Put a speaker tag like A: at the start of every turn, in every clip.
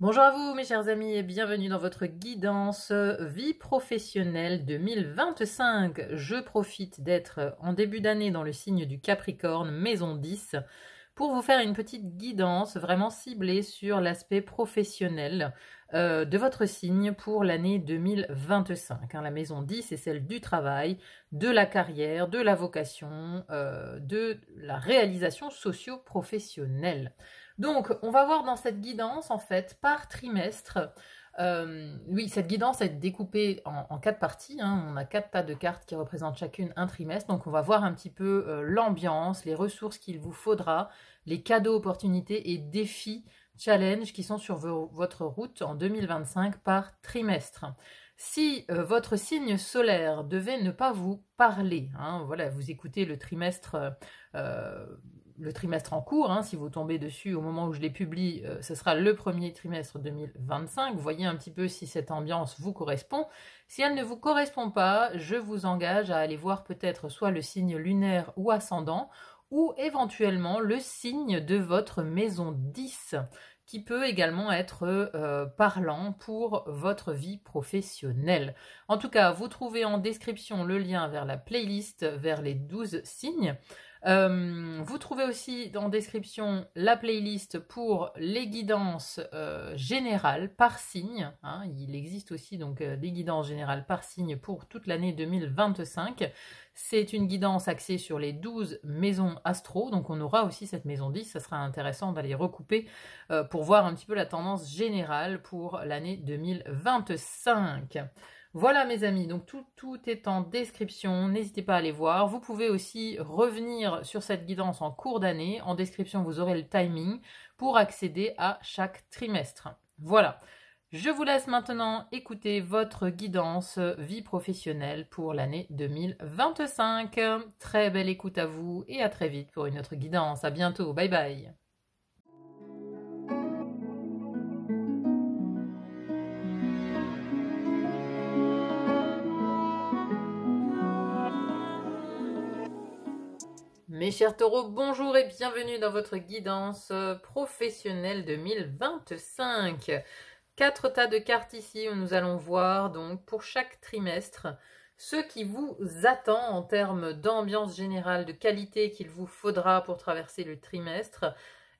A: Bonjour à vous mes chers amis et bienvenue dans votre guidance vie professionnelle 2025. Je profite d'être en début d'année dans le signe du Capricorne, maison 10, pour vous faire une petite guidance vraiment ciblée sur l'aspect professionnel de votre signe pour l'année 2025. La maison 10 est celle du travail, de la carrière, de la vocation, de la réalisation socio-professionnelle. Donc, on va voir dans cette guidance, en fait, par trimestre. Oui, cette guidance est découpée en 4 parties. On a 4 tas de cartes qui représentent chacune un trimestre. Donc, on va voir un petit peu l'ambiance, les ressources qu'il vous faudra, les cadeaux, opportunités et défis, challenges qui sont sur votre route en 2025 par trimestre. Si votre signe solaire devait ne pas vous parler, voilà, vous écoutez le trimestre en cours, si vous tombez dessus au moment où je les publie, ce sera le premier trimestre 2025. Vous voyez un petit peu si cette ambiance vous correspond. Si elle ne vous correspond pas, je vous engage à aller voir peut-être soit le signe lunaire ou ascendant, ou éventuellement le signe de votre maison 10, qui peut également être parlant pour votre vie professionnelle. En tout cas, vous trouvez en description le lien vers la playlist, vers les 12 signes. Vous trouvez aussi en description la playlist pour les guidances générales par signe. Il existe aussi donc des guidances générales par signe pour toute l'année 2025. C'est une guidance axée sur les 12 maisons astro, donc on aura aussi cette maison 10, ça sera intéressant d'aller recouper pour voir un petit peu la tendance générale pour l'année 2025. Voilà mes amis, donc tout est en description, n'hésitez pas à aller voir. Vous pouvez aussi revenir sur cette guidance en cours d'année. En description, vous aurez le timing pour accéder à chaque trimestre. Voilà, je vous laisse maintenant écouter votre guidance vie professionnelle pour l'année 2025. Très belle écoute à vous et à très vite pour une autre guidance. À bientôt, bye bye. Mes chers taureaux, bonjour et bienvenue dans votre guidance professionnelle 2025. 4 tas de cartes ici où nous allons voir donc pour chaque trimestre ce qui vous attend en termes d'ambiance générale, de qualité qu'il vous faudra pour traverser le trimestre.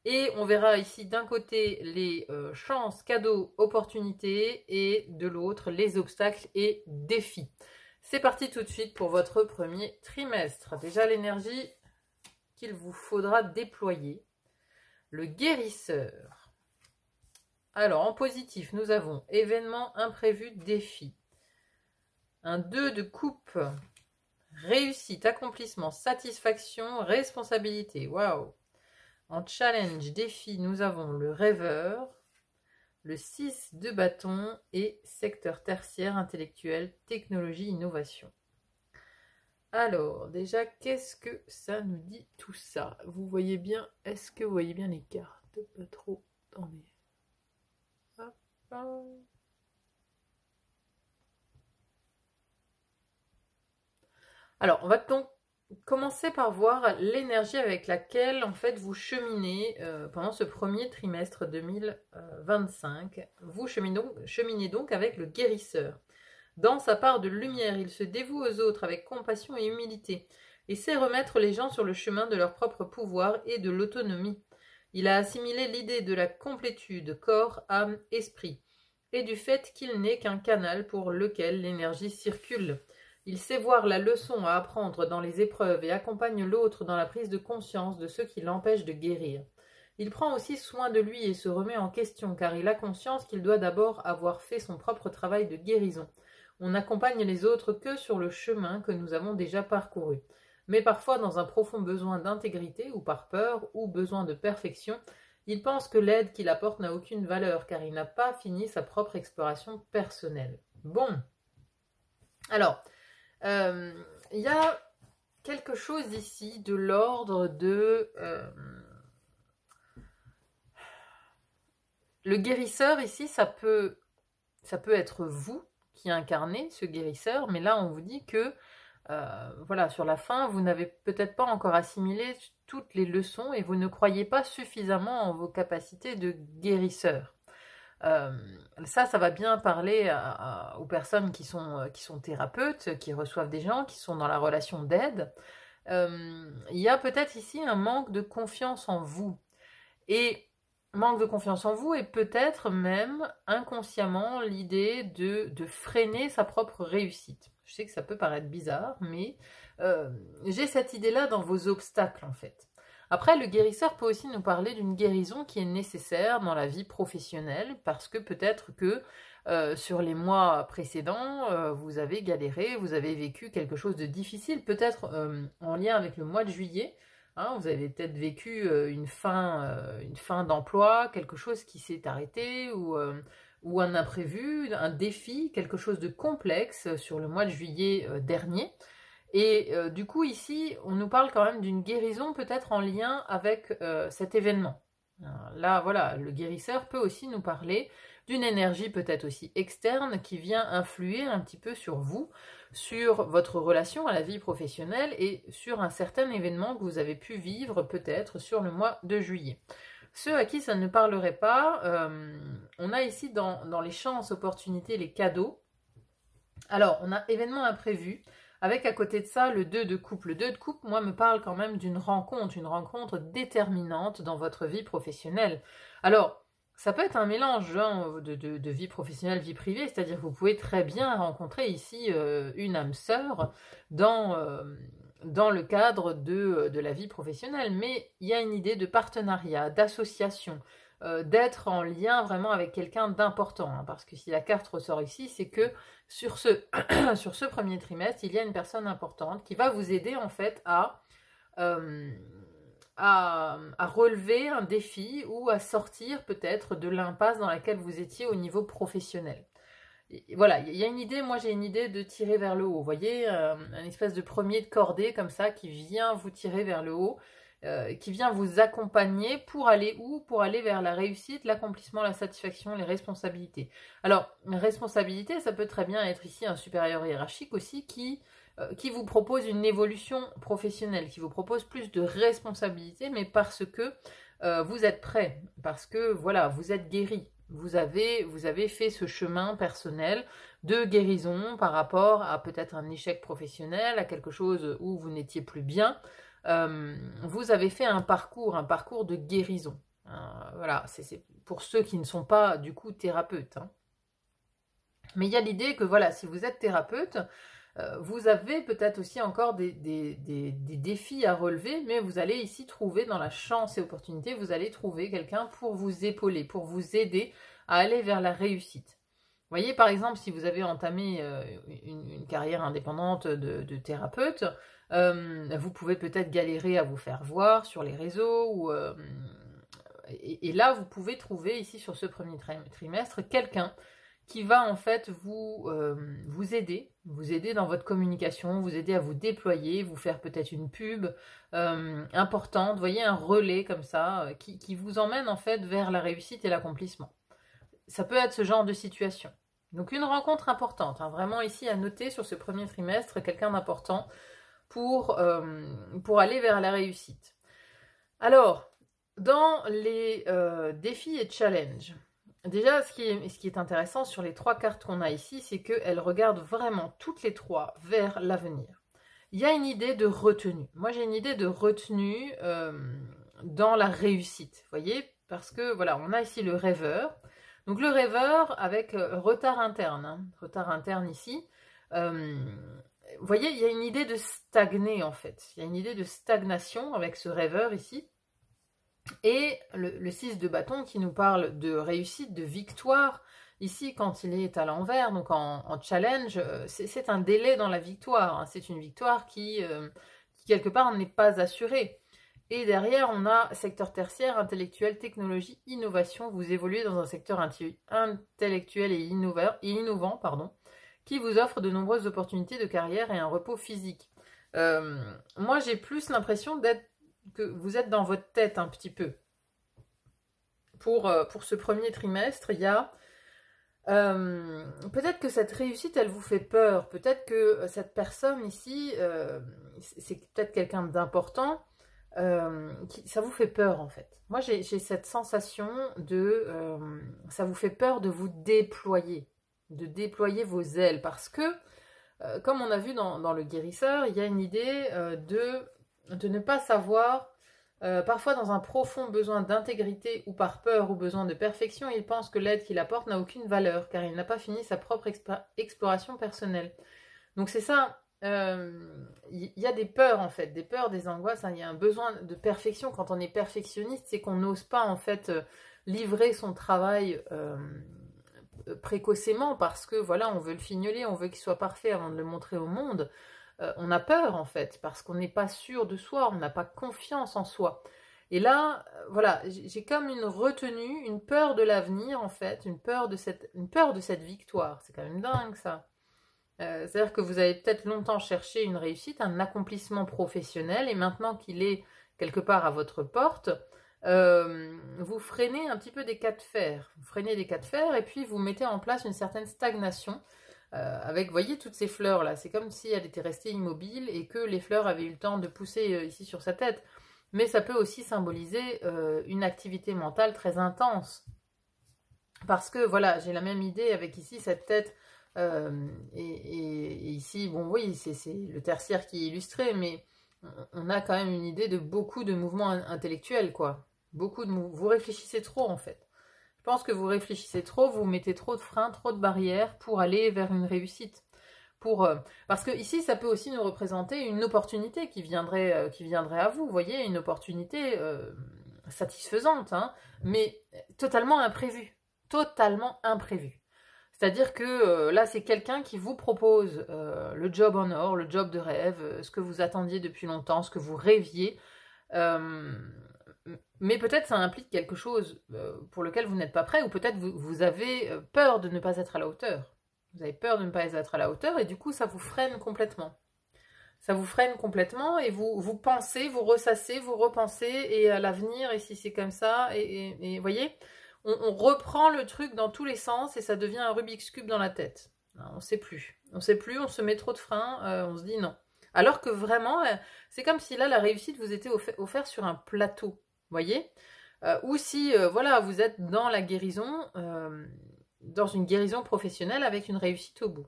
A: Et on verra ici d'un côté les chances, cadeaux, opportunités et de l'autre les obstacles et défis. C'est parti tout de suite pour votre premier trimestre. Déjà l'énergie qu'il vous faudra déployer. Le guérisseur. Alors, en positif, nous avons événement imprévu, défi. Un 2 de coupe. Réussite, accomplissement, satisfaction, responsabilité. Waouh! En challenge, défi, nous avons le rêveur, le 6 de bâton et secteur tertiaire, intellectuel, technologie, innovation. Alors, déjà, qu'est-ce que ça nous dit tout ça? Vous voyez bien, est-ce que vous voyez bien les cartes? Pas trop, attendez. Hop, hop. Alors, on va donc commencer par voir l'énergie avec laquelle, en fait, vous cheminez pendant ce premier trimestre 2025. Vous cheminez donc avec le guérisseur. Dans sa part de lumière, il se dévoue aux autres avec compassion et humilité, et sait remettre les gens sur le chemin de leur propre pouvoir et de l'autonomie. Il a assimilé l'idée de la complétude, corps, âme, esprit, et du fait qu'il n'est qu'un canal pour lequel l'énergie circule. Il sait voir la leçon à apprendre dans les épreuves et accompagne l'autre dans la prise de conscience de ce qui l'empêche de guérir. Il prend aussi soin de lui et se remet en question, car il a conscience qu'il doit d'abord avoir fait son propre travail de guérison. On n'accompagne les autres que sur le chemin que nous avons déjà parcouru. Mais parfois, dans un profond besoin d'intégrité, ou par peur, ou besoin de perfection, il pense que l'aide qu'il apporte n'a aucune valeur, car il n'a pas fini sa propre exploration personnelle. Bon. Alors, il y a quelque chose ici de l'ordre de... le guérisseur, ici, ça peut être vous, qui incarnez ce guérisseur, mais là on vous dit que voilà, sur la fin, vous n'avez peut-être pas encore assimilé toutes les leçons et vous ne croyez pas suffisamment en vos capacités de guérisseur. Ça va bien parler aux personnes qui sont thérapeutes, qui reçoivent des gens, qui sont dans la relation d'aide. Il y a peut-être ici un manque de confiance en vous. Et manque de confiance en vous et peut-être même inconsciemment l'idée de freiner sa propre réussite. Je sais que ça peut paraître bizarre, mais j'ai cette idée-là dans vos obstacles en fait. Après, le guérisseur peut aussi nous parler d'une guérison qui est nécessaire dans la vie professionnelle parce que peut-être que sur les mois précédents, vous avez galéré, vous avez vécu quelque chose de difficile, peut-être en lien avec le mois de juillet. Hein, vous avez peut-être vécu une fin d'emploi, quelque chose qui s'est arrêté ou un imprévu, un défi, quelque chose de complexe sur le mois de juillet dernier. Et du coup, ici, on nous parle quand même d'une guérison peut-être en lien avec cet événement. Alors là, voilà, le guérisseur peut aussi nous parler d'une énergie peut-être aussi externe qui vient influer un petit peu sur vous, sur votre relation à la vie professionnelle et sur un certain événement que vous avez pu vivre peut-être sur le mois de juillet. Ceux à qui ça ne parlerait pas, on a ici dans les chances, opportunités, les cadeaux. Alors, on a événement imprévu, avec à côté de ça le 2 de coupe. Le 2 de coupe, moi, me parle quand même d'une rencontre, une rencontre déterminante dans votre vie professionnelle. Alors, ça peut être un mélange hein, de vie professionnelle, vie privée, c'est-à-dire que vous pouvez très bien rencontrer ici une âme sœur dans le cadre de la vie professionnelle, mais il y a une idée de partenariat, d'association, d'être en lien vraiment avec quelqu'un d'important, hein, parce que si la carte ressort ici, c'est que sur ce premier trimestre, il y a une personne importante qui va vous aider en fait à relever un défi ou à sortir peut-être de l'impasse dans laquelle vous étiez au niveau professionnel. Et voilà, il y a une idée, moi j'ai une idée de tirer vers le haut, vous voyez, un espèce de premier de cordée comme ça qui vient vous tirer vers le haut, qui vient vous accompagner pour aller où? Pour aller vers la réussite, l'accomplissement, la satisfaction, les responsabilités. Alors, responsabilité, ça peut très bien être ici un supérieur hiérarchique aussi qui vous propose une évolution professionnelle, qui vous propose plus de responsabilités, mais parce que vous êtes prêt, parce que voilà, vous êtes guéri. Vous avez fait ce chemin personnel de guérison par rapport à peut-être un échec professionnel, à quelque chose où vous n'étiez plus bien. Vous avez fait un parcours de guérison. Voilà, c'est pour ceux qui ne sont pas du coup thérapeutes. Hein. Mais il y a l'idée que voilà, si vous êtes thérapeute, vous avez peut-être aussi encore des défis à relever, mais vous allez ici trouver dans la chance et opportunité, vous allez trouver quelqu'un pour vous épauler, pour vous aider à aller vers la réussite. Vous voyez, par exemple, si vous avez entamé une carrière indépendante de thérapeute, vous pouvez peut-être galérer à vous faire voir sur les réseaux, et là, vous pouvez trouver ici sur ce premier trimestre quelqu'un qui va en fait vous aider dans votre communication, vous aider à vous déployer, vous faire peut-être une pub importante, vous voyez, un relais comme ça, qui vous emmène en fait vers la réussite et l'accomplissement. Ça peut être ce genre de situation. Donc une rencontre importante, hein, vraiment ici à noter sur ce premier trimestre, quelqu'un d'important pour aller vers la réussite. Alors, dans les défis et challenges, déjà, ce qui est intéressant sur les 3 cartes qu'on a ici, c'est qu'elles regardent vraiment toutes les 3 vers l'avenir. Il y a une idée de retenue. Moi, j'ai une idée de retenue dans la réussite, vous voyez, parce que, voilà, on a ici le rêveur. Donc, le rêveur avec retard interne, hein, retard interne ici. Vous voyez, il y a une idée de stagner, en fait. Il y a une idée de stagnation avec ce rêveur ici. Et le 6 de bâton qui nous parle de réussite, de victoire, ici quand il est à l'envers, donc en challenge, c'est un délai dans la victoire, hein. C'est une victoire qui quelque part n'est pas assurée. Et derrière on a secteur tertiaire, intellectuel, technologie, innovation, vous évoluez dans un secteur intellectuel et innovant, qui vous offre de nombreuses opportunités de carrière et un repos physique. Moi j'ai plus l'impression que vous êtes dans votre tête un petit peu. Pour ce premier trimestre, il y a peut-être que cette réussite, elle vous fait peur. Peut-être que cette personne ici, c'est peut-être quelqu'un d'important. ça vous fait peur en fait. Moi j'ai cette sensation de ça vous fait peur de vous déployer, de déployer vos ailes, parce que comme on a vu dans le guérisseur, il y a une idée de ne pas savoir, parfois dans un profond besoin d'intégrité ou par peur ou besoin de perfection, il pense que l'aide qu'il apporte n'a aucune valeur car il n'a pas fini sa propre exploration personnelle. Donc c'est ça. Il y a des peurs en fait, des peurs, des angoisses, hein. Il y a un besoin de perfection. Quand on est perfectionniste, c'est qu'on n'ose pas en fait livrer son travail précocement parce que voilà, on veut le fignoler, on veut qu'il soit parfait avant de le montrer au monde. On a peur en fait parce qu'on n'est pas sûr de soi, on n'a pas confiance en soi. Et là, voilà, j'ai comme une retenue, une peur de l'avenir en fait, une peur de cette victoire. C'est quand même dingue ça. C'est-à-dire que vous avez peut-être longtemps cherché une réussite, un accomplissement professionnel, et maintenant qu'il est quelque part à votre porte, vous freinez un petit peu des cas de fer. Vous freinez des cas de fer, et puis vous mettez en place une certaine stagnation, avec, vous voyez, toutes ces fleurs-là. C'est comme si elle était restée immobile, et que les fleurs avaient eu le temps de pousser ici sur sa tête. Mais ça peut aussi symboliser une activité mentale très intense. Parce que, voilà, j'ai la même idée avec ici cette tête. Et ici, bon oui, c'est le tertiaire qui est illustré, mais on a quand même une idée de beaucoup de mouvements intellectuels, quoi. Vous réfléchissez trop, en fait. Je pense que vous réfléchissez trop, vous mettez trop de freins, trop de barrières pour aller vers une réussite. Parce que ici, ça peut aussi nous représenter une opportunité qui viendrait à vous, vous voyez, une opportunité satisfaisante, hein, mais totalement imprévue. Totalement imprévue. C'est-à-dire que là, c'est quelqu'un qui vous propose le job en or, le job de rêve, ce que vous attendiez depuis longtemps, ce que vous rêviez. Mais peut-être ça implique quelque chose pour lequel vous n'êtes pas prêt, ou peut-être vous avez peur de ne pas être à la hauteur. Vous avez peur de ne pas être à la hauteur, et du coup, ça vous freine complètement. Ça vous freine complètement, et vous pensez, vous ressassez, vous repensez, et à l'avenir, et si c'est comme ça, et vous voyez, on reprend le truc dans tous les sens, et ça devient un Rubik's Cube dans la tête. On ne sait plus. On ne sait plus, on se met trop de freins, on se dit non. Alors que vraiment, c'est comme si là, la réussite vous était offerte sur un plateau, vous voyez, ou si, voilà, vous êtes dans la guérison, dans une guérison professionnelle avec une réussite au bout.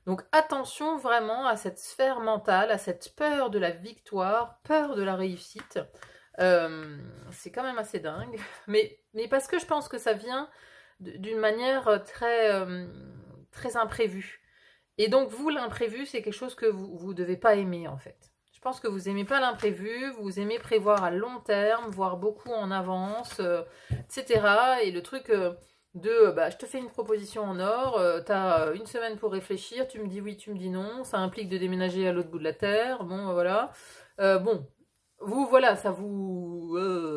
A: Donc attention vraiment à cette sphère mentale, à cette peur de la victoire, peur de la réussite. C'est quand même assez dingue, mais parce que je pense que ça vient d'une manière très imprévue. Et donc vous, l'imprévu, c'est quelque chose que vous devez pas aimer en fait. Je pense que vous aimez pas l'imprévu, vous aimez prévoir à long terme, voir beaucoup en avance, etc. Et le truc je te fais une proposition en or, t'as une semaine pour réfléchir, tu me dis oui, tu me dis non, ça implique de déménager à l'autre bout de la terre, bon voilà. Voilà, ça vous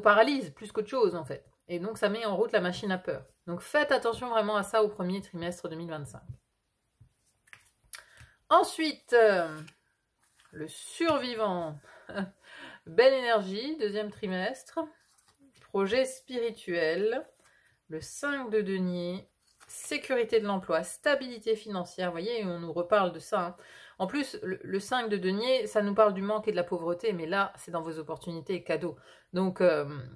A: paralyse plus qu'autre chose en fait. Et donc ça met en route la machine à peur. Donc faites attention vraiment à ça au premier trimestre 2025. Ensuite, le survivant. Belle énergie, deuxième trimestre. Projet spirituel. Le 5 de denier. Sécurité de l'emploi, stabilité financière. Vous voyez, on nous reparle de ça. Hein. En plus, le 5 de denier, ça nous parle du manque et de la pauvreté, mais là, c'est dans vos opportunités cadeaux. Donc,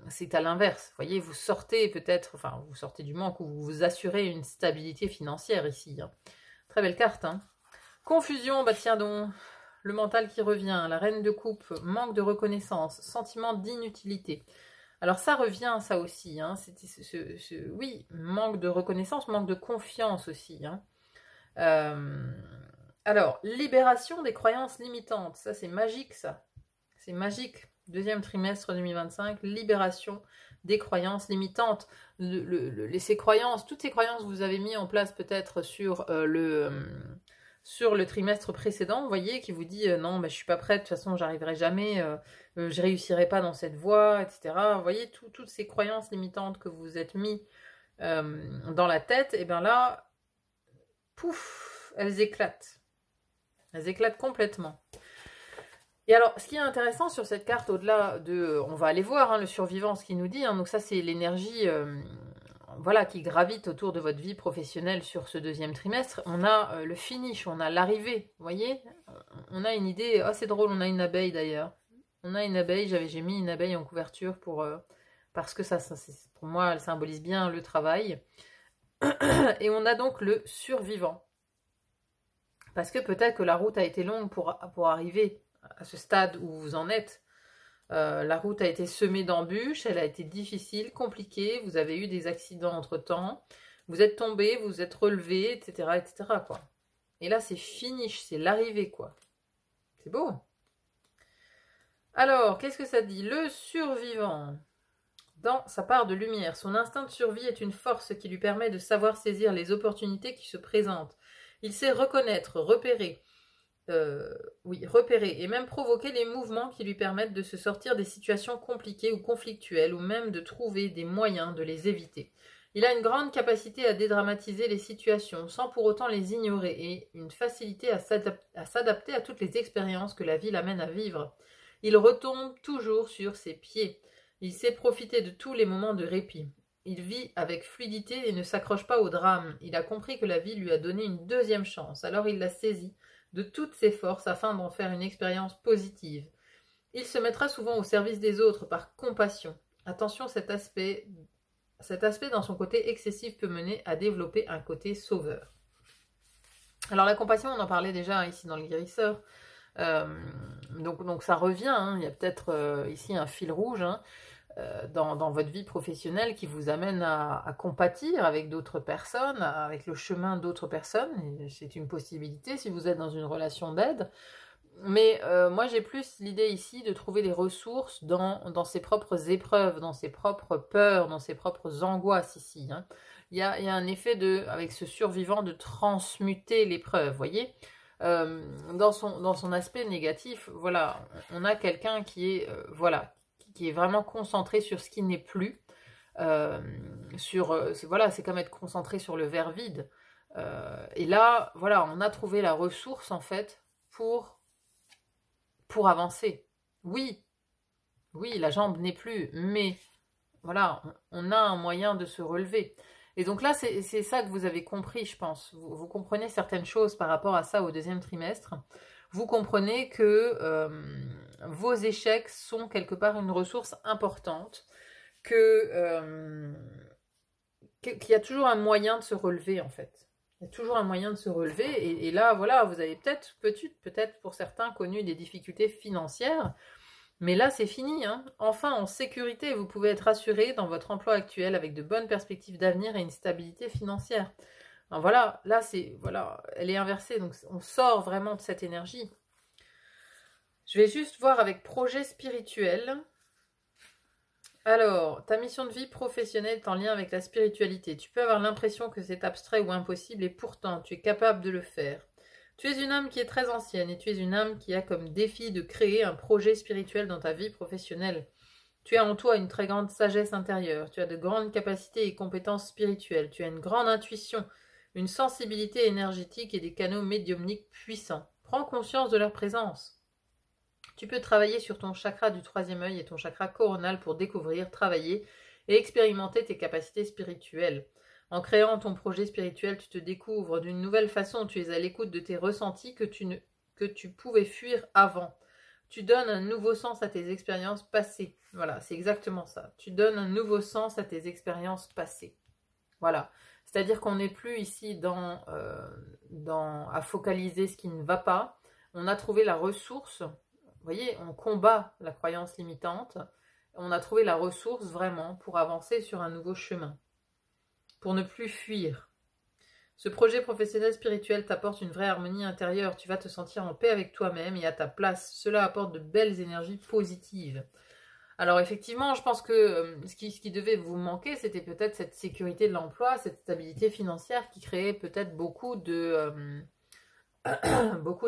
A: c'est à l'inverse. Vous voyez, vous sortez peut-être, enfin, vous sortez du manque ou vous vous assurez une stabilité financière ici. Hein. Très belle carte. Hein. Confusion, bah tiens donc, le mental qui revient, la reine de coupe, manque de reconnaissance, sentiment d'inutilité. Alors ça revient, ça aussi, hein. Oui, manque de reconnaissance, manque de confiance aussi. Hein. Alors, libération des croyances limitantes, ça c'est magique ça. C'est magique. Deuxième trimestre 2025, libération des croyances limitantes. Ces croyances, toutes ces croyances que vous avez mis en place peut-être sur le trimestre précédent, vous voyez, qui vous dit non, je suis pas prête, de toute façon, j'arriverai jamais, je réussirai pas dans cette voie, etc. Vous voyez, toutes ces croyances limitantes que vous vous êtes mis dans la tête, et bien là, pouf, elles éclatent. Elles éclatent complètement. Et alors, ce qui est intéressant sur cette carte, au-delà de... On va aller voir, hein, le survivant, ce qu'il nous dit. Hein, donc ça, c'est l'énergie voilà, qui gravitent autour de votre vie professionnelle sur ce deuxième trimestre. On a le finish, on a l'arrivée, vous voyez. On a une idée, oh c'est drôle, on a une abeille d'ailleurs. On a une abeille, j'ai mis une abeille en couverture parce que pour moi, elle symbolise bien le travail. Et on a donc le survivant. Parce que peut-être que la route a été longue pour arriver à ce stade où vous en êtes. La route a été semée d'embûches, elle a été difficile, compliquée, vous avez eu des accidents entre-temps, vous êtes tombé, vous êtes relevé, etc., etc., quoi. Et là, c'est finish, c'est l'arrivée, quoi. C'est beau. Alors, qu'est-ce que ça dit? Le survivant, dans sa part de lumière, son instinct de survie est une force qui lui permet de savoir saisir les opportunités qui se présentent. Il sait reconnaître, repérer, repérer et même provoquer les mouvements qui lui permettent de se sortir des situations compliquées ou conflictuelles ou même de trouver des moyens de les éviter. Il a une grande capacité à dédramatiser les situations sans pour autant les ignorer et une facilité à s'adapter à toutes les expériences que la vie l'amène à vivre. Il retombe toujours sur ses pieds. Il sait profiter de tous les moments de répit. Il vit avec fluidité et ne s'accroche pas au drame. Il a compris que la vie lui a donné une deuxième chance, alors il l'a saisie de toutes ses forces afin d'en faire une expérience positive. Il se mettra souvent au service des autres par compassion. Attention, cet aspect dans son côté excessif peut mener à développer un côté sauveur. Alors la compassion, on en parlait déjà ici dans le guérisseur. Donc ça revient, hein. Il y a peut-être ici un fil rouge, hein, dans votre vie professionnelle qui vous amène à compatir avec d'autres personnes, avec le chemin d'autres personnes. C'est une possibilité si vous êtes dans une relation d'aide. Mais moi, j'ai plus l'idée ici de trouver des ressources dans ses propres épreuves, dans ses propres peurs, dans ses propres angoisses ici. Hein. Il y a un effet avec ce survivant de transmuter l'épreuve, voyez. Dans son aspect négatif, voilà, on a quelqu'un qui est, qui est vraiment concentré sur ce qui n'est plus, voilà, c'est comme être concentré sur le verre vide. Et là, voilà, on a trouvé la ressource en fait pour avancer. Oui, la jambe n'est plus, mais voilà, on a un moyen de se relever. Et donc là, c'est ça que vous avez compris, je pense. Vous comprenez certaines choses par rapport à ça au deuxième trimestre. Vous comprenez que vos échecs sont quelque part une ressource importante, qu'il y a toujours un moyen de se relever, en fait. Il y a toujours un moyen de se relever. Et là, voilà, vous avez peut-être pour certains connu des difficultés financières. Mais là, c'est fini, hein. Enfin, en sécurité, vous pouvez être assuré dans votre emploi actuel avec de bonnes perspectives d'avenir et une stabilité financière. Alors voilà, là, elle est inversée, donc on sort vraiment de cette énergie. Je vais juste voir avec projet spirituel. Alors, ta mission de vie professionnelle est en lien avec la spiritualité. Tu peux avoir l'impression que c'est abstrait ou impossible et pourtant, tu es capable de le faire. Tu es une âme qui est très ancienne et tu es une âme qui a comme défi de créer un projet spirituel dans ta vie professionnelle. Tu as en toi une très grande sagesse intérieure, tu as de grandes capacités et compétences spirituelles, tu as une grande intuition, une sensibilité énergétique et des canaux médiumniques puissants. Prends conscience de leur présence. Tu peux travailler sur ton chakra du troisième œil et ton chakra coronal pour découvrir, travailler et expérimenter tes capacités spirituelles. En créant ton projet spirituel, tu te découvres d'une nouvelle façon, tu es à l'écoute de tes ressentis que tu pouvais fuir avant. Tu donnes un nouveau sens à tes expériences passées. Voilà, c'est exactement ça. Tu donnes un nouveau sens à tes expériences passées. Voilà. C'est-à-dire qu'on n'est plus ici à focaliser ce qui ne va pas. On a trouvé la ressource. Vous voyez, on combat la croyance limitante. On a trouvé la ressource vraiment pour avancer sur un nouveau chemin. Pour ne plus fuir. Ce projet professionnel spirituel t'apporte une vraie harmonie intérieure. Tu vas te sentir en paix avec toi-même et à ta place. Cela apporte de belles énergies positives. Alors effectivement, je pense que ce qui devait vous manquer, c'était peut-être cette sécurité de l'emploi, cette stabilité financière qui créait peut-être beaucoup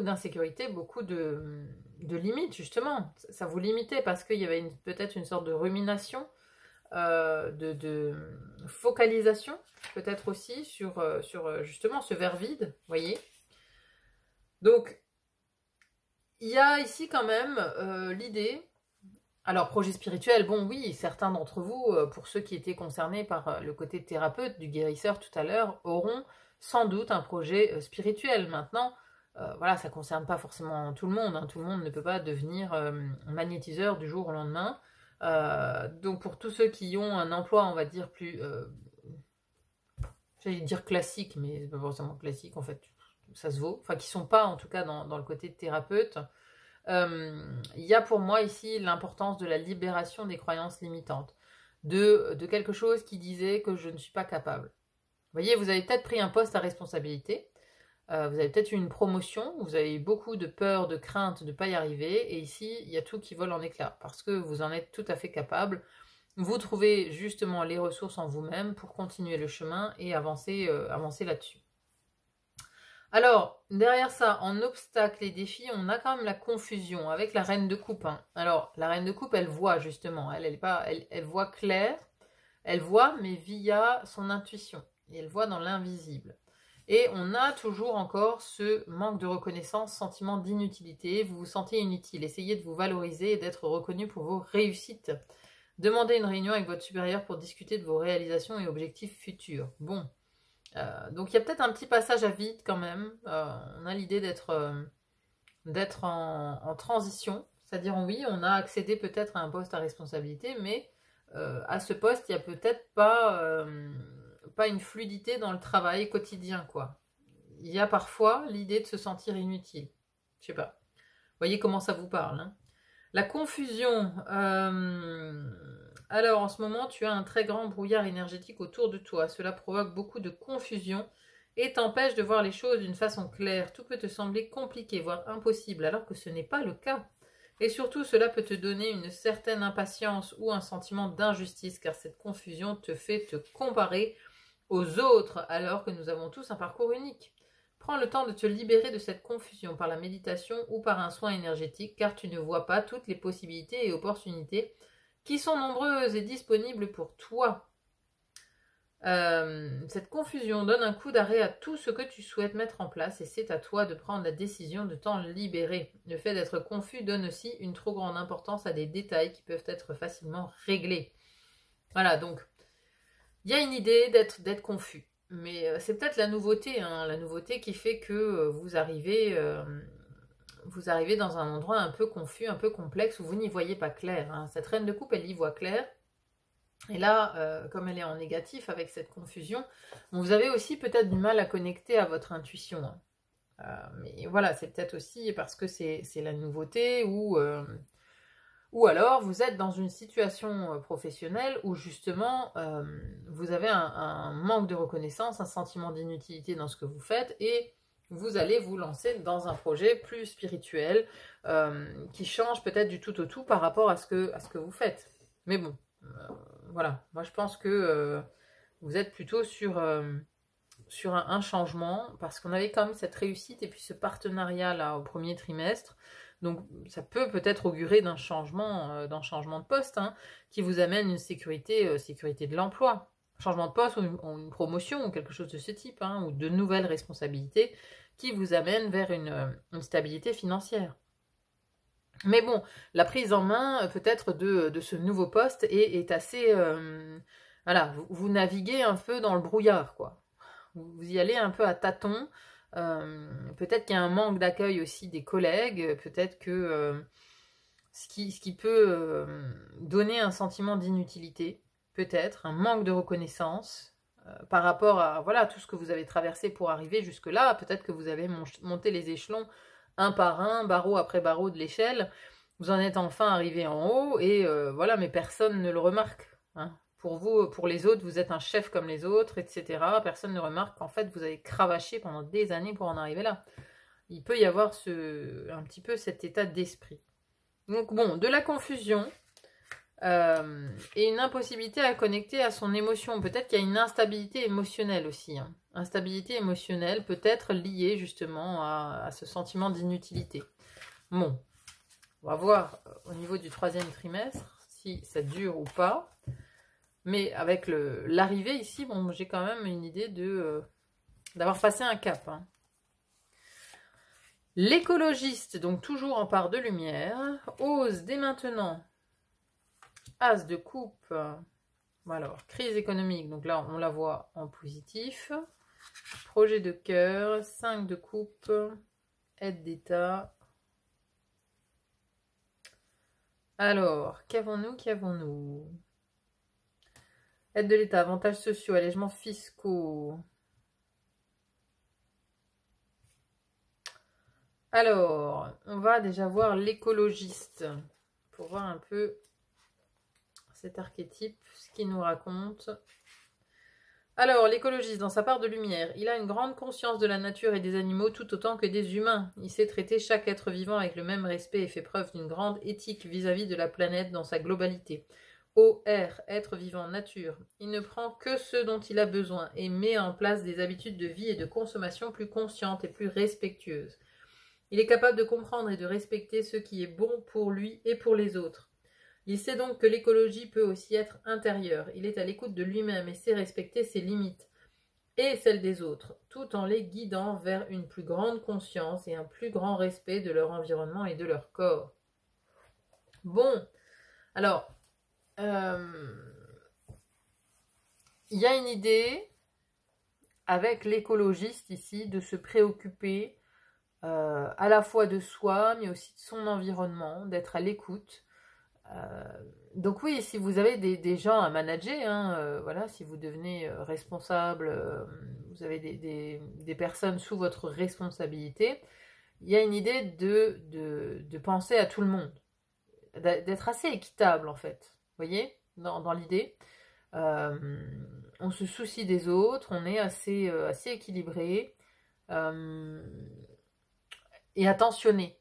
A: d'insécurité, beaucoup de limites justement. Ça vous limitait parce qu'il y avait peut-être une sorte de rumination, de focalisation peut-être aussi sur justement ce verre vide, voyez. Donc il y a ici quand même l'idée Alors, projet spirituel, bon oui, certains d'entre vous, pour ceux qui étaient concernés par le côté thérapeute du guérisseur tout à l'heure, auront sans doute un projet spirituel. Maintenant, voilà, ça ne concerne pas forcément tout le monde, hein. Tout le monde ne peut pas devenir magnétiseur du jour au lendemain. Donc pour tous ceux qui ont un emploi, on va dire, plus, j'allais dire classique, mais c'est pas forcément classique, en fait, ça se vaut. Enfin, qui ne sont pas, en tout cas, dans le côté de thérapeute. Il y a pour moi ici l'importance de la libération des croyances limitantes, de quelque chose qui disait que je ne suis pas capable. Vous voyez, vous avez peut-être pris un poste à responsabilité, vous avez peut-être eu une promotion, vous avez eu beaucoup de peur, de crainte de ne pas y arriver, et ici, il y a tout qui vole en éclats, parce que vous en êtes tout à fait capable. Vous trouvez justement les ressources en vous-même pour continuer le chemin et avancer là-dessus. Alors, derrière ça, en obstacle et défi, on a quand même la confusion avec la reine de coupe, hein. Alors, la reine de coupe, elle voit justement, elle voit clair, elle voit, mais via son intuition, et elle voit dans l'invisible. Et on a toujours encore ce manque de reconnaissance, sentiment d'inutilité, vous vous sentez inutile, essayez de vous valoriser et d'être reconnu pour vos réussites. Demandez une réunion avec votre supérieur pour discuter de vos réalisations et objectifs futurs. Bon. Donc il y a peut-être un petit passage à vide quand même. On a l'idée d'être en transition. C'est-à-dire oui, on a accédé peut-être à un poste à responsabilité, mais à ce poste, il n'y a peut-être pas une fluidité dans le travail quotidien, quoi. Il y a parfois l'idée de se sentir inutile. Je sais pas. Vous voyez comment ça vous parle, hein. La confusion. Alors, en ce moment, tu as un très grand brouillard énergétique autour de toi. Cela provoque beaucoup de confusion et t'empêche de voir les choses d'une façon claire. Tout peut te sembler compliqué, voire impossible, alors que ce n'est pas le cas. Et surtout, cela peut te donner une certaine impatience ou un sentiment d'injustice, car cette confusion te fait te comparer aux autres, alors que nous avons tous un parcours unique. Prends le temps de te libérer de cette confusion par la méditation ou par un soin énergétique, car tu ne vois pas toutes les possibilités et opportunités qui sont nombreuses et disponibles pour toi. Cette confusion donne un coup d'arrêt à tout ce que tu souhaites mettre en place et c'est à toi de prendre la décision de t'en libérer. Le fait d'être confus donne aussi une trop grande importance à des détails qui peuvent être facilement réglés. Voilà, donc il y a une idée d'être confus. Mais c'est peut-être la nouveauté, hein, la nouveauté qui fait que vous arrivez dans un endroit un peu confus, un peu complexe, où vous n'y voyez pas clair, hein. Cette reine de coupe, elle y voit clair. Et là, comme elle est en négatif avec cette confusion, vous avez aussi peut-être du mal à connecter à votre intuition, hein. Mais voilà, c'est peut-être aussi parce que c'est la nouveauté ou alors vous êtes dans une situation professionnelle où justement vous avez un manque de reconnaissance, un sentiment d'inutilité dans ce que vous faites et vous allez vous lancer dans un projet plus spirituel qui change peut-être du tout au tout par rapport à ce que vous faites. Mais bon, voilà, moi je pense que vous êtes plutôt sur un changement parce qu'on avait quand même cette réussite et puis ce partenariat là au premier trimestre. Donc ça peut-être augurer d'un changement de poste, hein, qui vous amène une sécurité de l'emploi. Changement de poste ou une promotion ou quelque chose de ce type, hein, ou de nouvelles responsabilités qui vous amènent vers une stabilité financière. Mais bon, la prise en main peut-être de ce nouveau poste est assez... voilà, vous naviguez un peu dans le brouillard, quoi. Vous y allez un peu à tâtons. Peut-être qu'il y a un manque d'accueil aussi des collègues, peut-être que ce qui peut donner un sentiment d'inutilité, peut-être un manque de reconnaissance par rapport à voilà, tout ce que vous avez traversé pour arriver jusque-là. Peut-être que vous avez monté les échelons un par un, barreau après barreau de l'échelle. Vous en êtes enfin arrivé en haut et voilà, mais personne ne le remarque, hein. Pour vous, pour les autres, vous êtes un chef comme les autres, etc. Personne ne remarque qu'en fait, vous avez cravaché pendant des années pour en arriver là. Il peut y avoir un petit peu cet état d'esprit. Donc bon, de la confusion et une impossibilité à connecter à son émotion. Peut-être qu'il y a une instabilité émotionnelle aussi, hein. Instabilité émotionnelle peut être liée justement à ce sentiment d'inutilité. Bon, on va voir au niveau du troisième trimestre si ça dure ou pas. Mais avec l'arrivée ici, bon, j'ai quand même une idée d'avoir passé un cap, hein. L'écologiste, donc toujours en part de lumière, ose dès maintenant As de coupe. Alors, crise économique. Donc là, on la voit en positif. Projet de cœur. 5 de coupe. Aide d'État. Alors, qu'avons-nous? Aide de l'État, avantages sociaux, allègements fiscaux. Alors, on va déjà voir l'écologiste pour voir un peu cet archétype, ce qu'il nous raconte. Alors, l'écologiste, dans sa part de lumière, il a une grande conscience de la nature et des animaux tout autant que des humains. Il sait traiter chaque être vivant avec le même respect et fait preuve d'une grande éthique vis-à-vis de la planète dans sa globalité. OR, être vivant, nature. Il ne prend que ce dont il a besoin et met en place des habitudes de vie et de consommation plus conscientes et plus respectueuses. Il est capable de comprendre et de respecter ce qui est bon pour lui et pour les autres. Il sait donc que l'écologie peut aussi être intérieure. Il est à l'écoute de lui-même et sait respecter ses limites et celles des autres, tout en les guidant vers une plus grande conscience et un plus grand respect de leur environnement et de leur corps. Bon, alors, il y a une idée avec l'écologiste ici de se préoccuper à la fois de soi, mais aussi de son environnement, d'être à l'écoute. Donc oui, si vous avez des gens à manager, voilà, si vous devenez responsable, vous avez des personnes sous votre responsabilité, il y a une idée de penser à tout le monde, d'être assez équitable en fait, vous voyez, dans l'idée. On se soucie des autres, on est assez équilibré et attentionné.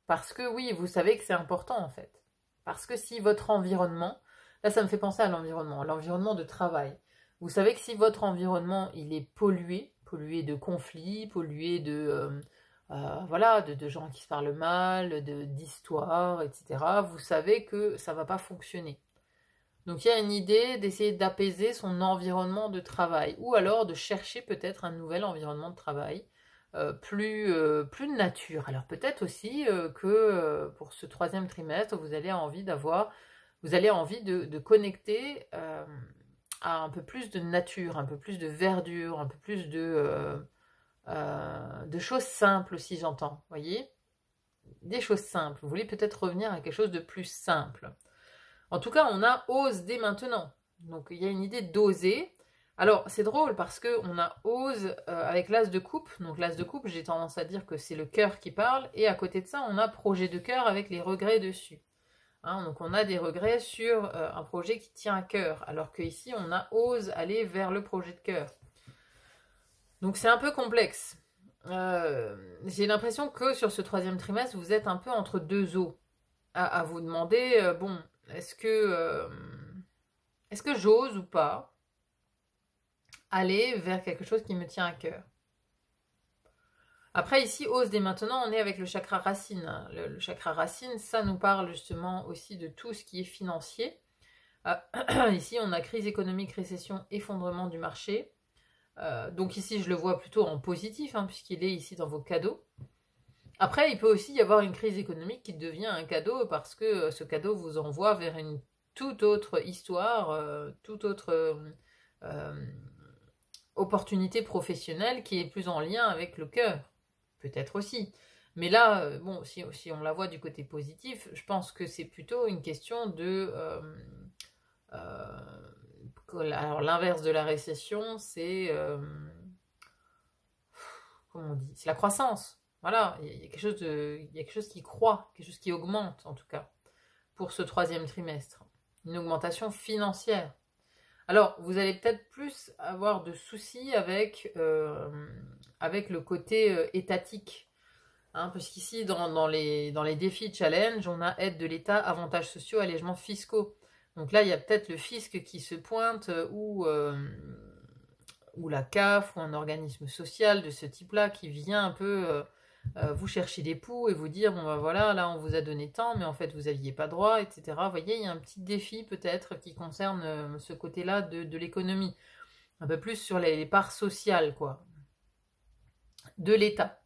A: Parce que oui, vous savez que c'est important en fait. Parce que si votre environnement, là ça me fait penser à l'environnement de travail. Vous savez que si votre environnement il est pollué de conflits, pollué voilà, de gens qui se parlent mal, d'histoires, etc., vous savez que ça ne va pas fonctionner. Donc il y a une idée d'essayer d'apaiser son environnement de travail, ou alors de chercher peut-être un nouvel environnement de travail, plus de nature. Alors peut-être aussi que pour ce 3e trimestre, vous allez envie de connecter à un peu plus de nature, un peu plus de verdure, un peu plus de choses simples aussi, j'entends, voyez, des choses simples. Vous voulez peut-être revenir à quelque chose de plus simple. En tout cas, on a ose dès maintenant. Donc il y a une idée d'oser. Alors c'est drôle parce qu'on a ose avec l'as de coupe. Donc l'as de coupe, j'ai tendance à dire que c'est le cœur qui parle. Et à côté de ça, on a projet de cœur avec les regrets dessus. Donc on a des regrets sur un projet qui tient à cœur. Alors qu'ici, on a ose aller vers le projet de cœur. Donc c'est un peu complexe. J'ai l'impression que sur ce 3e trimestre, vous êtes un peu entre deux eaux. À vous demander, bon, est-ce que j'ose ou pas aller vers quelque chose qui me tient à cœur? Après, ici, ose dès maintenant, on est avec le chakra racine. Le chakra racine, ça nous parle justement aussi de tout ce qui est financier. Ici, on a crise économique, récession, effondrement du marché. Donc ici, je le vois plutôt en positif, puisqu'il est ici dans vos cadeaux. Après, il peut aussi y avoir une crise économique qui devient un cadeau parce que ce cadeau vous envoie vers une toute autre histoire, toute autre opportunité professionnelle qui est plus en lien avec le cœur. Peut-être aussi. Mais là, bon, si on la voit du côté positif, je pense que c'est plutôt une question de... alors l'inverse de la récession, c'est... comment on dit? C'est la croissance. Voilà, il y a quelque chose qui croît, quelque chose qui augmente en tout cas, pour ce 3e trimestre. Une augmentation financière. Alors, vous allez peut-être plus avoir de soucis avec le côté étatique. Parce qu'ici, dans les défis challenge, on a aide de l'État, avantages sociaux, allègements fiscaux. Donc là, il y a peut-être le fisc qui se pointe ou la CAF ou un organisme social de ce type-là qui vient un peu vous chercher des poux et vous dire, bon ben voilà, là on vous a donné tant, mais en fait vous n'aviez pas droit, etc. Vous voyez, il y a un petit défi peut-être qui concerne ce côté-là de l'économie. Un peu plus sur les parts sociales, quoi. De l'État.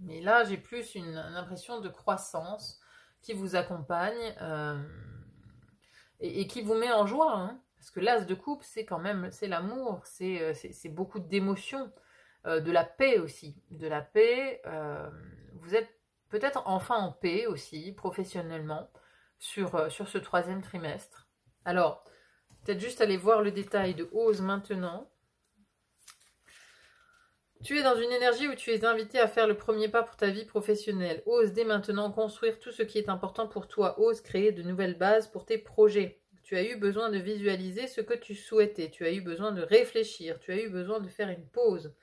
A: Mais là, j'ai plus une impression de croissance qui vous accompagne. et qui vous met en joie, hein. Parce que l'as de coupe, c'est quand même, c'est l'amour, c'est beaucoup d'émotions, de la paix aussi. De la paix, vous êtes peut-être enfin en paix aussi, professionnellement, sur ce troisième trimestre. Alors, peut-être juste aller voir le détail de Ose maintenant. Tu es dans une énergie où tu es invité à faire le premier pas pour ta vie professionnelle. Ose dès maintenant construire tout ce qui est important pour toi. Ose créer de nouvelles bases pour tes projets. Tu as eu besoin de visualiser ce que tu souhaitais. Tu as eu besoin de réfléchir. Tu as eu besoin de faire une pause.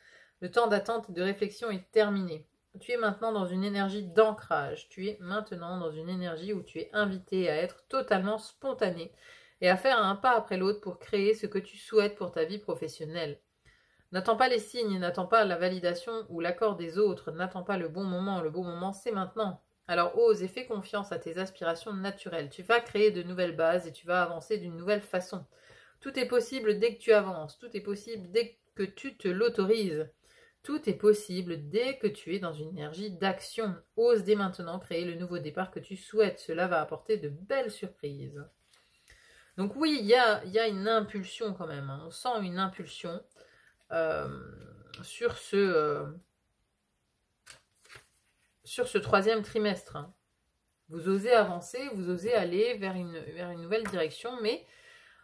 A: Le temps d'attente et de réflexion est terminé. Tu es maintenant dans une énergie d'ancrage. Tu es maintenant dans une énergie où tu es invité à être totalement spontané et à faire un pas après l'autre pour créer ce que tu souhaites pour ta vie professionnelle. N'attends pas les signes, n'attends pas la validation ou l'accord des autres, n'attends pas le bon moment c'est maintenant. Alors ose et fais confiance à tes aspirations naturelles. Tu vas créer de nouvelles bases et tu vas avancer d'une nouvelle façon. Tout est possible dès que tu avances, tout est possible dès que tu te l'autorises. Tout est possible dès que tu es dans une énergie d'action. Ose dès maintenant créer le nouveau départ que tu souhaites. Cela va apporter de belles surprises. Donc oui, il y a une impulsion quand même, hein. On sent une impulsion sur ce troisième trimestre, hein. Vous osez avancer, vous osez aller vers une nouvelle direction, mais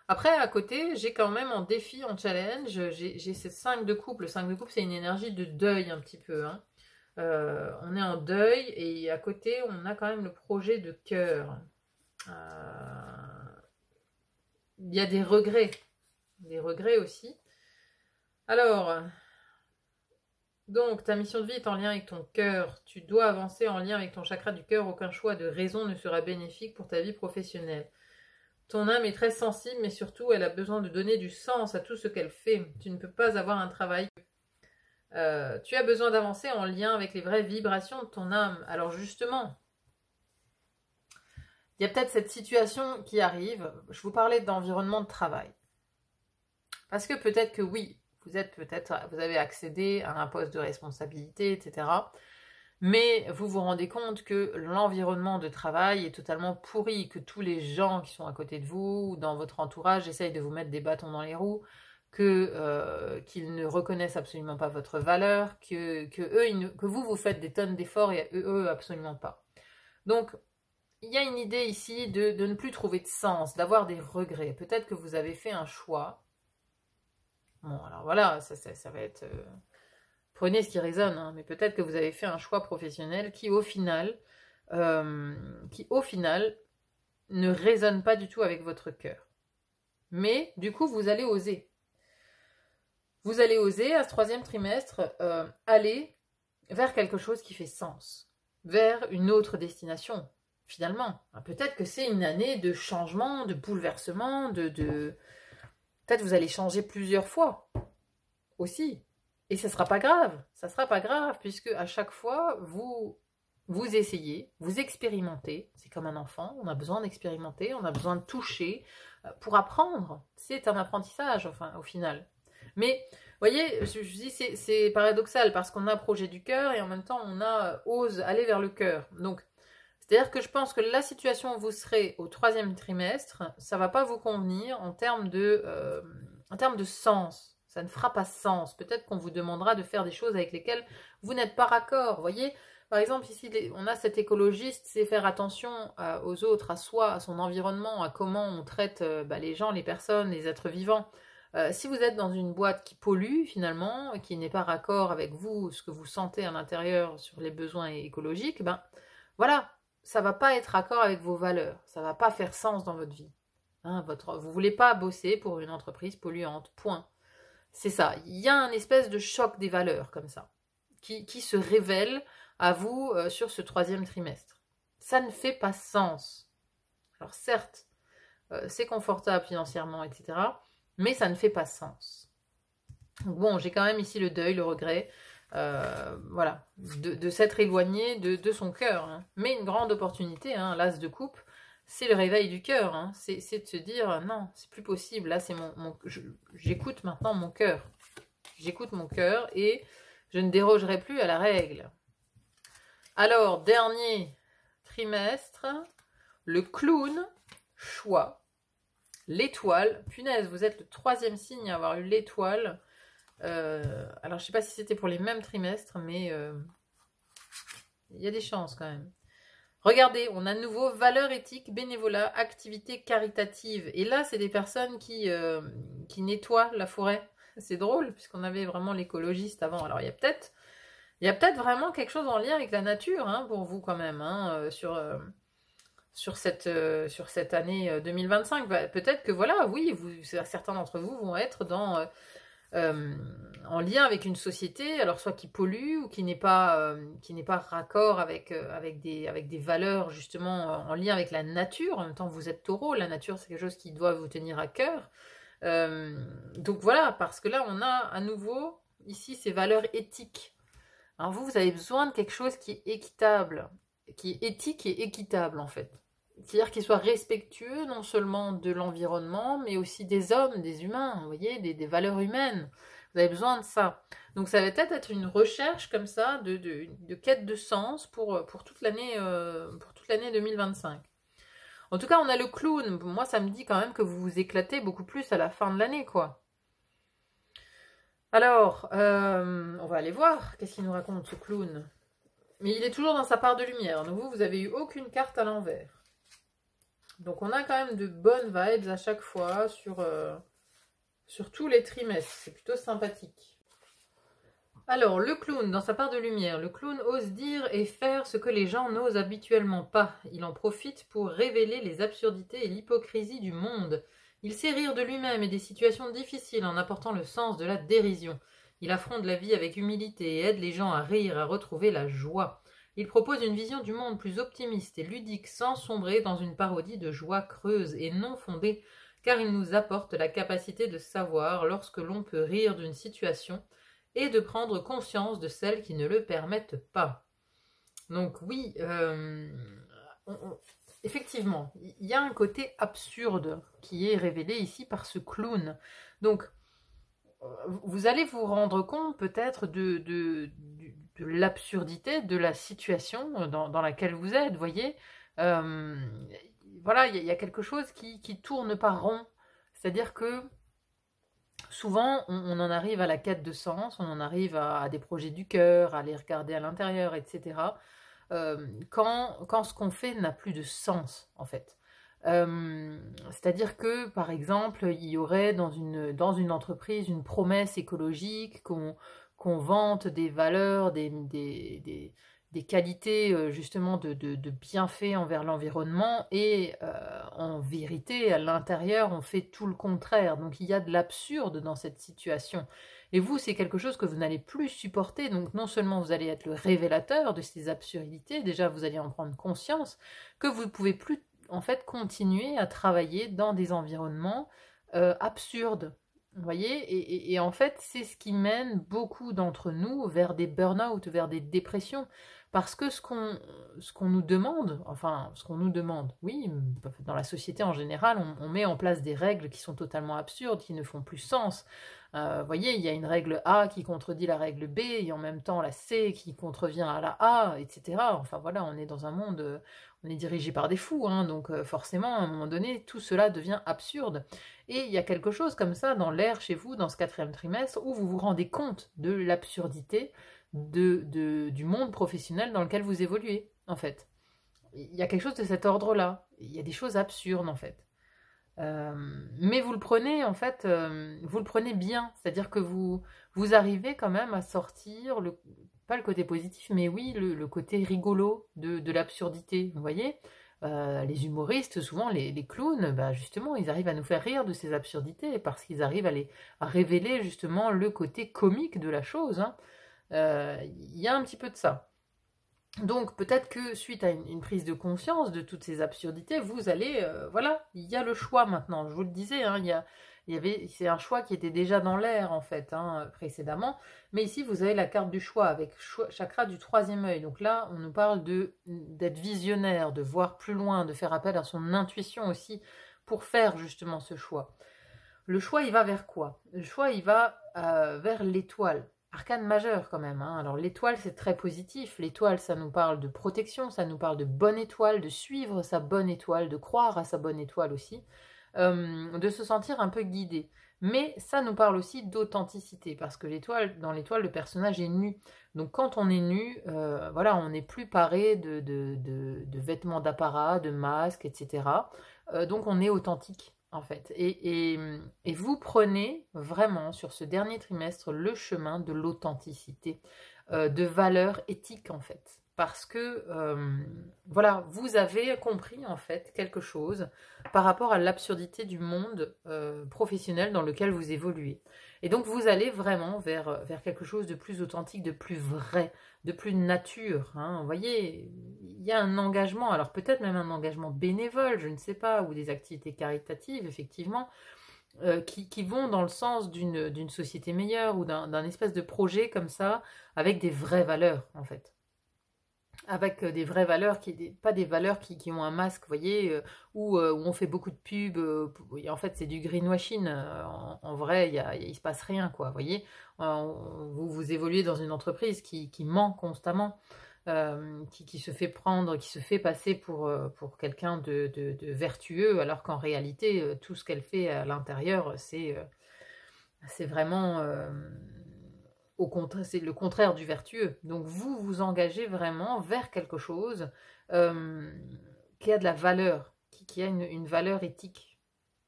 A: après, à côté, j'ai quand même en défi, en challenge, j'ai ces 5 de coupe. Le 5 de coupe, c'est une énergie de deuil un petit peu, hein. On est en deuil, et à côté, on a quand même le projet de cœur. Il y a des regrets aussi. Alors, donc, ta mission de vie est en lien avec ton cœur. Tu dois avancer en lien avec ton chakra du cœur. Aucun choix de raison ne sera bénéfique pour ta vie professionnelle. Ton âme est très sensible, mais surtout, elle a besoin de donner du sens à tout ce qu'elle fait. Tu ne peux pas avoir un travail. Tu as besoin d'avancer en lien avec les vraies vibrations de ton âme. Alors justement, il y a peut-être cette situation qui arrive. Je vous parlais d'environnement de travail. Parce que peut-être que oui, vous avez accédé à un poste de responsabilité, etc. Mais vous vous rendez compte que l'environnement de travail est totalement pourri, que tous les gens qui sont à côté de vous ou dans votre entourage essayent de vous mettre des bâtons dans les roues, qu'ils ne reconnaissent absolument pas votre valeur, que vous faites des tonnes d'efforts et eux absolument pas. Donc, il y a une idée ici de ne plus trouver de sens, d'avoir des regrets. Peut-être que vous avez fait un choix. Bon, alors voilà, ça va être... Prenez ce qui résonne, hein, mais peut-être que vous avez fait un choix professionnel qui, au final, ne résonne pas du tout avec votre cœur. Mais, du coup, vous allez oser. Vous allez oser, à ce troisième trimestre, aller vers quelque chose qui fait sens, vers une autre destination, finalement. Peut-être que c'est une année de changement, de bouleversement, Peut-être que vous allez changer plusieurs fois aussi. Et ça ne sera pas grave. Ça ne sera pas grave puisque à chaque fois, vous essayez, vous expérimentez. C'est comme un enfant, on a besoin d'expérimenter, on a besoin de toucher pour apprendre. C'est un apprentissage, enfin, au final. Mais, vous voyez, je dis c'est paradoxal parce qu'on a projet du cœur et en même temps, on a ose aller vers le cœur. Donc, c'est-à-dire que je pense que la situation où vous serez au troisième trimestre, ça ne va pas vous convenir en termes de sens. Ça ne fera pas sens. Peut-être qu'on vous demandera de faire des choses avec lesquelles vous n'êtes pas raccord. Vous voyez, par exemple, ici, on a cet écologiste, c'est faire attention aux autres, à soi, à son environnement, à comment on traite les gens, les personnes, les êtres vivants. Si vous êtes dans une boîte qui pollue, finalement, qui n'est pas raccord avec vous, ce que vous sentez à l'intérieur sur les besoins écologiques, voilà. Ça ne va pas être raccord avec vos valeurs. Ça ne va pas faire sens dans votre vie. Hein, vous ne voulez pas bosser pour une entreprise polluante. Point. C'est ça. Il y a un espèce de choc des valeurs comme ça qui se révèle à vous sur ce troisième trimestre. Ça ne fait pas sens. Alors certes, c'est confortable financièrement, etc. Mais ça ne fait pas sens. Donc bon, j'ai quand même ici le deuil, le regret. Voilà, de s'être éloigné de son cœur, hein. Mais une grande opportunité, hein, l'as de coupe, c'est le réveil du cœur, hein. C'est de se dire non, c'est plus possible, là c'est j'écoute maintenant mon cœur, j'écoute mon cœur et je ne dérogerai plus à la règle. Alors, dernier trimestre, le clown, choix. L'étoile, punaise, vous êtes le 3e signe à avoir eu l'étoile. Alors, je sais pas si c'était pour les mêmes trimestres, mais il y a des chances quand même. Regardez, on a de nouveau valeurs éthiques, bénévolat, activités caritatives. Et là, c'est des personnes qui nettoient la forêt. C'est drôle, puisqu'on avait vraiment l'écologiste avant. Alors, il y a peut-être vraiment quelque chose en lien avec la nature, hein, pour vous quand même, hein, sur cette année 2025. Bah, peut-être que voilà, oui, certains d'entre vous vont être en lien avec une société, alors soit qui pollue ou qui n'est pas raccord avec des valeurs justement en lien avec la nature. En même temps, vous êtes taureau, la nature c'est quelque chose qui doit vous tenir à cœur. Donc voilà, parce que là on a à nouveau ici ces valeurs éthiques. Alors vous avez besoin de quelque chose qui est équitable, qui est éthique et équitable en fait. C'est-à-dire qu'il soit respectueux non seulement de l'environnement, mais aussi des hommes, des humains, vous voyez, des valeurs humaines. Vous avez besoin de ça. Donc ça va peut-être être une recherche comme ça de quête de sens pour toute l'année 2025. En tout cas, on a le clown. Moi, ça me dit quand même que vous vous éclatez beaucoup plus à la fin de l'année, quoi. Alors, on va aller voir qu'est-ce qu'il nous raconte, ce clown. Mais il est toujours dans sa part de lumière. Donc vous avez eu aucune carte à l'envers. Donc on a quand même de bonnes vibes à chaque fois sur tous les trimestres. C'est plutôt sympathique. Alors, le clown, dans sa part de lumière, le clown ose dire et faire ce que les gens n'osent habituellement pas. Il en profite pour révéler les absurdités et l'hypocrisie du monde. Il sait rire de lui-même et des situations difficiles en apportant le sens de la dérision. Il affronte la vie avec humilité et aide les gens à rire, à retrouver la joie. Il propose une vision du monde plus optimiste et ludique sans sombrer dans une parodie de joie creuse et non fondée, car il nous apporte la capacité de savoir lorsque l'on peut rire d'une situation et de prendre conscience de celles qui ne le permettent pas. Donc oui, effectivement, il y a un côté absurde qui est révélé ici par ce clown. Donc, vous allez vous rendre compte peut-être de l'absurdité de la situation dans laquelle vous êtes, vous voyez. Voilà, il y a quelque chose qui tourne pas rond. C'est-à-dire que souvent, on en arrive à la quête de sens, on en arrive à des projets du cœur, à les regarder à l'intérieur, etc. Quand ce qu'on fait n'a plus de sens, en fait. C'est-à-dire que, par exemple, il y aurait dans une entreprise une promesse écologique, qu'on vante des valeurs, des qualités justement de bienfaits envers l'environnement, et en vérité, à l'intérieur, on fait tout le contraire. Donc il y a de l'absurde dans cette situation. Et vous, c'est quelque chose que vous n'allez plus supporter. Donc non seulement vous allez être le révélateur de ces absurdités, déjà vous allez en prendre conscience, que vous ne pouvez plus en fait continuer à travailler dans des environnements absurdes. Vous voyez, et en fait, c'est ce qui mène beaucoup d'entre nous vers des burn-out, vers des dépressions. Parce que ce qu'on nous demande, enfin, ce qu'on nous demande, oui, dans la société en général, on met en place des règles qui sont totalement absurdes, qui ne font plus sens. Vous voyez, il y a une règle A qui contredit la règle B, et en même temps la C qui contrevient à la A, etc. Enfin voilà, on est dans un monde, on est dirigé par des fous, hein, donc forcément, à un moment donné, tout cela devient absurde. Et il y a quelque chose comme ça dans l'air chez vous, dans ce 4e trimestre, où vous vous rendez compte de l'absurdité du monde professionnel dans lequel vous évoluez, en fait. Il y a quelque chose de cet ordre-là. Il y a des choses absurdes, en fait. Mais vous le prenez, en fait, vous le prenez bien. C'est-à-dire que vous arrivez quand même à sortir, pas le côté positif, mais oui, le côté rigolo de l'absurdité, vous voyez. Les humoristes, souvent les clowns, bah justement, ils arrivent à nous faire rire de ces absurdités parce qu'ils arrivent à révéler justement le côté comique de la chose, hein. Il y a un petit peu de ça. Donc peut-être que suite à une prise de conscience de toutes ces absurdités, vous allez, voilà, il y a le choix maintenant. Je vous le disais, hein, c'est un choix qui était déjà dans l'air en fait, hein, précédemment. Mais ici, vous avez la carte du choix avec chakra du 3e œil. Donc là, on nous parle d'être visionnaire, de voir plus loin, de faire appel à son intuition aussi pour faire justement ce choix. Le choix, il va vers quoi? Le choix, il va vers l'étoile. Arcane majeur quand même, hein. Alors l'étoile, c'est très positif. L'étoile, ça nous parle de protection, ça nous parle de bonne étoile, de suivre sa bonne étoile, de croire à sa bonne étoile aussi. de se sentir un peu guidé. Mais ça nous parle aussi d'authenticité, parce que dans l'étoile, le personnage est nu. Donc quand on est nu, voilà, on n'est plus paré de vêtements d'apparat, de masques, etc. Donc on est authentique, en fait. Et vous prenez vraiment, sur ce dernier trimestre, le chemin de l'authenticité, de valeurs éthiques, en fait. Parce que, voilà, vous avez compris, en fait, quelque chose par rapport à l'absurdité du monde professionnel dans lequel vous évoluez. Et donc, vous allez vraiment vers quelque chose de plus authentique, de plus vrai, de plus nature. Hein. Vous voyez, il y a un engagement, alors peut-être même un engagement bénévole, je ne sais pas, ou des activités caritatives, effectivement, qui vont dans le sens d'une société meilleure ou d'un espèce de projet comme ça, avec des vraies valeurs, en fait. Avec des vraies valeurs, pas des valeurs qui ont un masque, vous voyez, où on fait beaucoup de pubs, en fait c'est du greenwashing, en vrai il se passe rien, quoi, vous voyez. Vous évoluez dans une entreprise qui ment constamment, qui se fait prendre, qui se fait passer pour quelqu'un de vertueux, alors qu'en réalité, tout ce qu'elle fait à l'intérieur, c'est vraiment... c'est le contraire du vertueux. Donc vous vous engagez vraiment vers quelque chose qui a de la valeur, qui a une valeur éthique.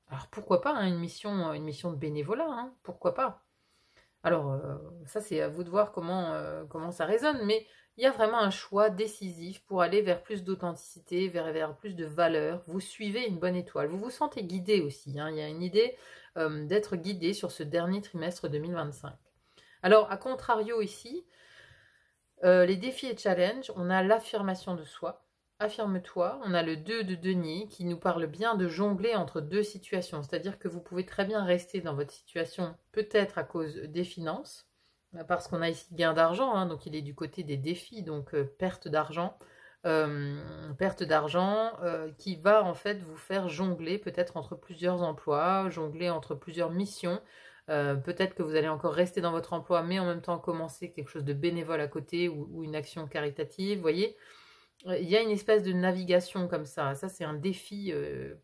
A: Alors pourquoi pas hein, une mission de bénévolat, hein, pourquoi pas. Alors ça c'est à vous de voir comment ça résonne, mais il y a vraiment un choix décisif pour aller vers plus d'authenticité, vers plus de valeur. Vous suivez une bonne étoile. Vous vous sentez guidé aussi. Hein. Il y a une idée d'être guidé sur ce dernier trimestre 2025. Alors, à contrario ici, les défis et challenges, on a l'affirmation de soi, affirme-toi, on a le 2 de denier qui nous parle bien de jongler entre deux situations, c'est-à-dire que vous pouvez très bien rester dans votre situation, peut-être à cause des finances, parce qu'on a ici gain d'argent, hein, donc il est du côté des défis, donc perte d'argent, qui va en fait vous faire jongler peut-être entre plusieurs emplois, jongler entre plusieurs missions. Peut-être que vous allez encore rester dans votre emploi, mais en même temps commencer quelque chose de bénévole à côté ou une action caritative. Vous voyez, il y a une espèce de navigation comme ça. Ça, c'est un défi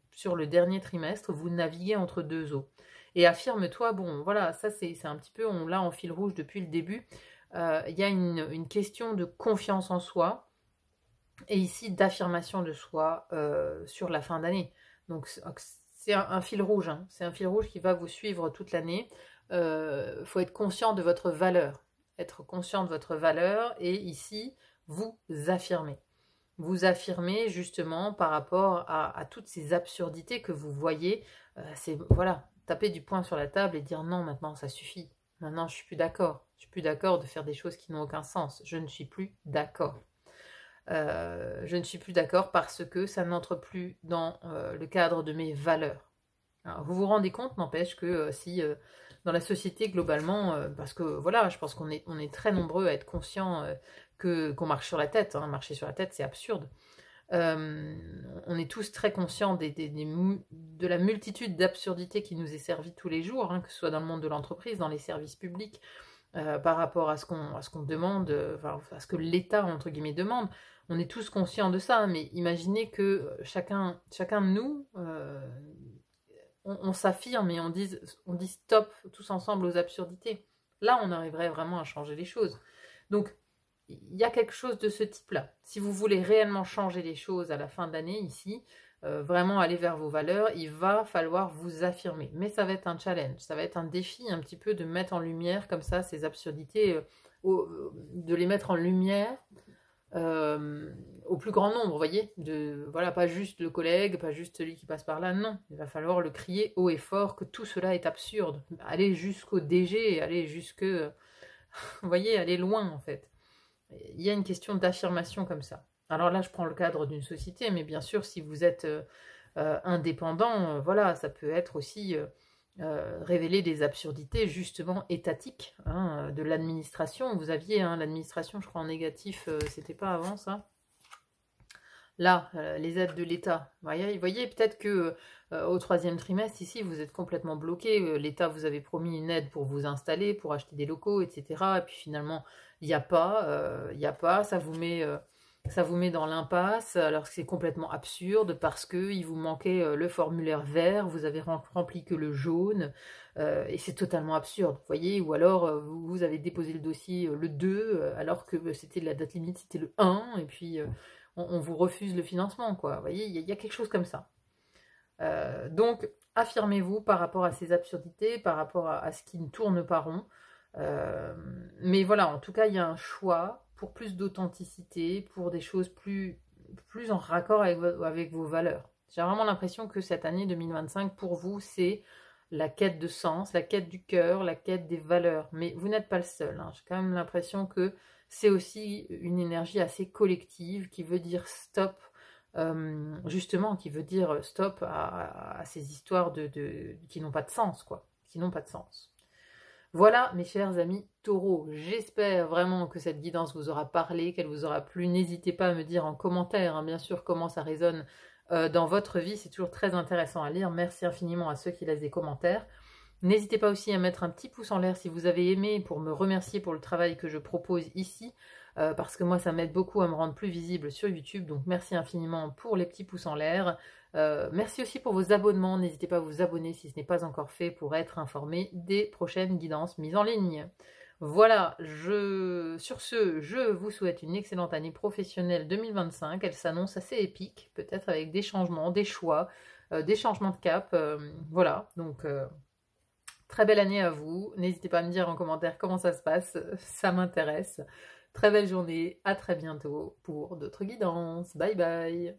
A: sur le dernier trimestre. Vous naviguez entre deux eaux. Et affirme-toi, bon, voilà, ça, c'est un petit peu, on l'a en fil rouge depuis le début. Il y a une question de confiance en soi et ici d'affirmation de soi sur la fin d'année. Donc, c'est un fil rouge, hein. C'est un fil rouge qui va vous suivre toute l'année. Faut être conscient de votre valeur. Être conscient de votre valeur et ici, vous affirmez. Vous affirmez justement par rapport à toutes ces absurdités que vous voyez. C'est voilà, taper du poing sur la table et dire non, maintenant ça suffit. Maintenant, je suis plus d'accord. Je suis plus d'accord de faire des choses qui n'ont aucun sens. Je ne suis plus d'accord. Je ne suis plus d'accord parce que ça n'entre plus dans le cadre de mes valeurs. Alors, vous vous rendez compte, n'empêche que si dans la société globalement, parce que voilà, je pense qu'on est très nombreux à être conscients qu'on marche sur la tête. Hein. Marcher sur la tête, c'est absurde. On est tous très conscients de la multitude d'absurdités qui nous est servie tous les jours, hein, que ce soit dans le monde de l'entreprise, dans les services publics, par rapport à ce qu'on demande, à ce que l'État, entre guillemets, demande. On est tous conscients de ça, mais imaginez que chacun de nous, on s'affirme et on dit stop tous ensemble aux absurdités. Là, on arriverait vraiment à changer les choses. Donc, il y a quelque chose de ce type-là. Si vous voulez réellement changer les choses à la fin de l'année, ici, vraiment aller vers vos valeurs, il va falloir vous affirmer. Mais ça va être un challenge, ça va être un défi un petit peu de mettre en lumière comme ça ces absurdités, de les mettre en lumière au plus grand nombre, vous voyez, voilà, pas juste le collègue, pas juste celui qui passe par là, non, il va falloir le crier haut et fort que tout cela est absurde, aller jusqu'au DG, aller jusque, vous voyez, aller loin en fait. Il y a une question d'affirmation comme ça. Alors là, je prends le cadre d'une société, mais bien sûr, si vous êtes indépendant, voilà, ça peut être aussi révéler des absurdités justement étatiques hein, de l'administration. Vous aviez hein, l'administration, je crois, en négatif, c'était pas avant ça. Là, les aides de l'État. Vous voyez peut-être que au troisième trimestre, ici, vous êtes complètement bloqué. L'État vous avait promis une aide pour vous installer, pour acheter des locaux, etc. Et puis finalement, il n'y a pas, ça vous met Ça vous met dans l'impasse, alors que c'est complètement absurde, parce qu'il vous manquait le formulaire vert, vous avez rempli que le jaune, et c'est totalement absurde, vous voyez. Ou alors, vous avez déposé le dossier le 2, alors que c'était la date limite, c'était le 1, et puis on vous refuse le financement, quoi. Vous voyez, il y a quelque chose comme ça. Donc, affirmez-vous par rapport à ces absurdités, par rapport à ce qui ne tourne pas rond. Mais voilà, en tout cas, il y a un choix pour plus d'authenticité, pour des choses plus en raccord avec vos valeurs. J'ai vraiment l'impression que cette année 2025, pour vous, c'est la quête de sens, la quête du cœur, la quête des valeurs. Mais vous n'êtes pas le seul, hein. J'ai quand même l'impression que c'est aussi une énergie assez collective qui veut dire stop, justement, qui veut dire stop à ces histoires qui n'ont pas de sens, quoi. Qui n'ont pas de sens. Voilà, mes chers amis taureaux, j'espère vraiment que cette guidance vous aura parlé, qu'elle vous aura plu. N'hésitez pas à me dire en commentaire, hein, bien sûr, comment ça résonne dans votre vie. C'est toujours très intéressant à lire. Merci infiniment à ceux qui laissent des commentaires. N'hésitez pas aussi à mettre un petit pouce en l'air si vous avez aimé, pour me remercier pour le travail que je propose ici, parce que moi, ça m'aide beaucoup à me rendre plus visible sur YouTube. Donc, merci infiniment pour les petits pouces en l'air. Merci aussi pour vos abonnements. N'hésitez pas à vous abonner si ce n'est pas encore fait pour être informé des prochaines guidances mises en ligne. Voilà, sur ce, je vous souhaite une excellente année professionnelle 2025. Elle s'annonce assez épique, peut-être avec des changements, des choix, des changements de cap. Voilà, donc très belle année à vous. N'hésitez pas à me dire en commentaire comment ça se passe, ça m'intéresse. Très belle journée, à très bientôt pour d'autres guidances. Bye bye.